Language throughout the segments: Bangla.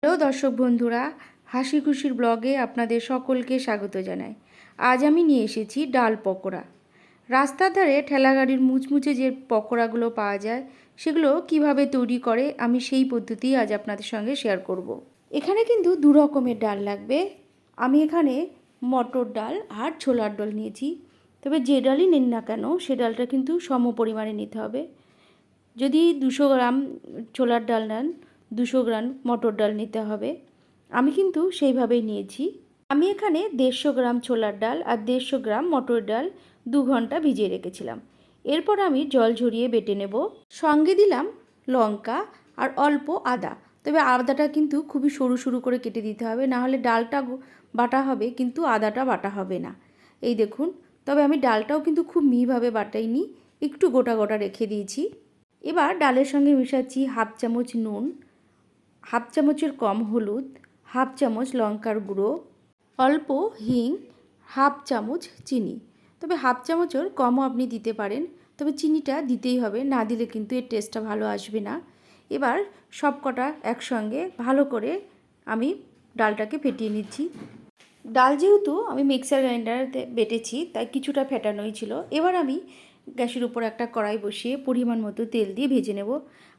হ্যালো দর্শক বন্ধুরা, হাসি খুশির ব্লগে আপনাদের সকলকে স্বাগত জানাই। আজ আমি নিয়ে এসেছি ডাল পকোড়া। রাস্তার ধারে ঠেলাগাড়ির মুচমুচে যে পকোড়াগুলো পাওয়া যায় সেগুলো কিভাবে তৈরি করে আমি সেই পদ্ধতি আজ আপনাদের সঙ্গে শেয়ার করব। এখানে কিন্তু দু রকমের ডাল লাগবে। আমি এখানে মটর ডাল আর ছোলার ডাল নিয়েছি। তবে যে ডালই নিন না কেন সে ডালটা কিন্তু সম পরিমাণে নিতে হবে। যদি 200 গ্রাম ছোলার ডাল নেন, 200 গ্রাম মটর ডাল নিতে হবে। আমি কিন্তু সেইভাবেই নিয়েছি। আমি এখানে 150 গ্রাম ছোলার ডাল আর 150 গ্রাম মটর ডাল 2 ঘন্টা ভিজিয়ে রেখেছিলাম। এরপর আমি জল ঝরিয়ে বেটে নেব। সঙ্গে দিলাম লঙ্কা আর অল্প আদা। তবে আদাটা কিন্তু খুবই সরু সরু করে কেটে দিতে হবে, না হলে ডালটা বাটা হবে কিন্তু আদাটা বাটা হবে না। এই দেখুন, তবে আমি ডালটাও কিন্তু খুব মিহিভাবে বাটাইনি, একটু গোটা গোটা রেখে দিয়েছি। এবার ডালের সঙ্গে মেশাচ্ছি হাফ চামচ নুন, হাফ চামচের কম হলুদ, হাফ চামচ লঙ্কার গুঁড়ো, অল্প হিং, হাফ চামচ চিনি। তবে হাফ চামচের কমও আপনি দিতে পারেন, তবে চিনিটা দিতেই হবে, না দিলে কিন্তু এর টেস্টটা ভালো আসবে না। এবার সব কটা একসঙ্গে ভালো করে আমি ডালটাকে ফেটিয়ে নিচ্ছি। ডাল যেহেতু আমি মিক্সার গ্রাইন্ডারে বেটেছি তাই কিছুটা ফেটানোই ছিল। এবার আমি গ্যাসের উপর একটা কড়াই বসিয়ে পরিমাণ মতো তেল দিয়ে ভেজে নেব।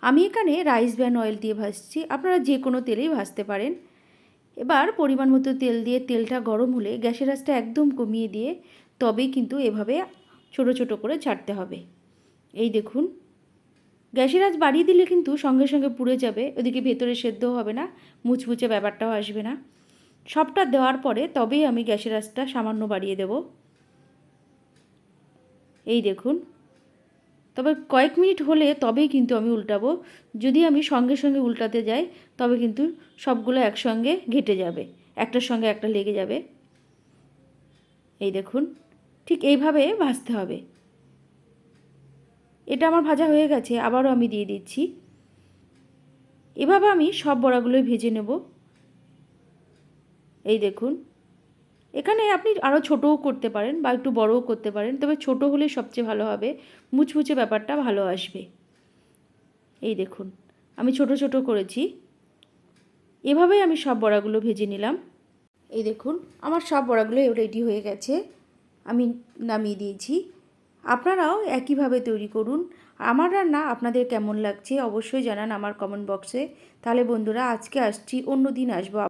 আমি এখানে রাইস ব্র্যান অয়েল দিয়ে ভাজছি, আপনারা যে কোনো তেলেই ভাজতে পারেন। এবার পরিমাণ মতো তেল দিয়ে তেলটা গরম হলে গ্যাসের আঁচটা একদম কমিয়ে দিয়ে তবেই কিন্তু এভাবে ছোট ছোট করে ছাড়তে হবে। এই দেখুন, গ্যাসের আঁচ বাড়িয়ে দিলে কিন্তু সঙ্গে সঙ্গে পুড়ে যাবে, ওদিকে ভেতরে সেদ্ধ হবে না, মুচমুচে ব্যাপারটাও আসবে না। সবটা দেওয়ার পরে তবেই আমি গ্যাসের আঁচটা সামান্য বাড়িয়ে দেব। এই দেখুন, তবে কয়েক মিনিট হলে তবেই কিন্তু আমি উল্টাবো। যদি আমি সঙ্গে সঙ্গে উল্টাতে যাই তবে কিন্তু সবগুলো একসঙ্গে ঘেটে যাবে, একটার সঙ্গে একটা লেগে যাবে। এই দেখুন, ঠিক এইভাবে ভাজতে হবে। এটা আমার ভাজা হয়ে গেছে, আবারও আমি দিয়ে দিচ্ছি। এভাবে আমি সব বড়াগুলোই ভেজে নেব। এই দেখুন, এখানে আপনি আরও ছোটও করতে পারেন বা একটু বড়ও করতে পারেন, তবে ছোট হলে সবচেয়ে ভালো হবে, মুচমুচে ব্যাপারটা ভালো আসবে। এই দেখুন, আমি ছোট ছোট করেছি। এভাবেই আমি সব বড়াগুলো ভেজে নিলাম। এই দেখুন, আমার সব বড়াগুলো রেডি হয়ে গেছে, আমি নামিয়ে দিয়েছি। আপনারাও একইভাবে তৈরি করুন। আমার রান্না আপনাদের কেমন লাগছে অবশ্যই জানান আমার কমেন্ট বক্সে। তাহলে বন্ধুরা, আজকে আসছি, অন্য দিন আসবো।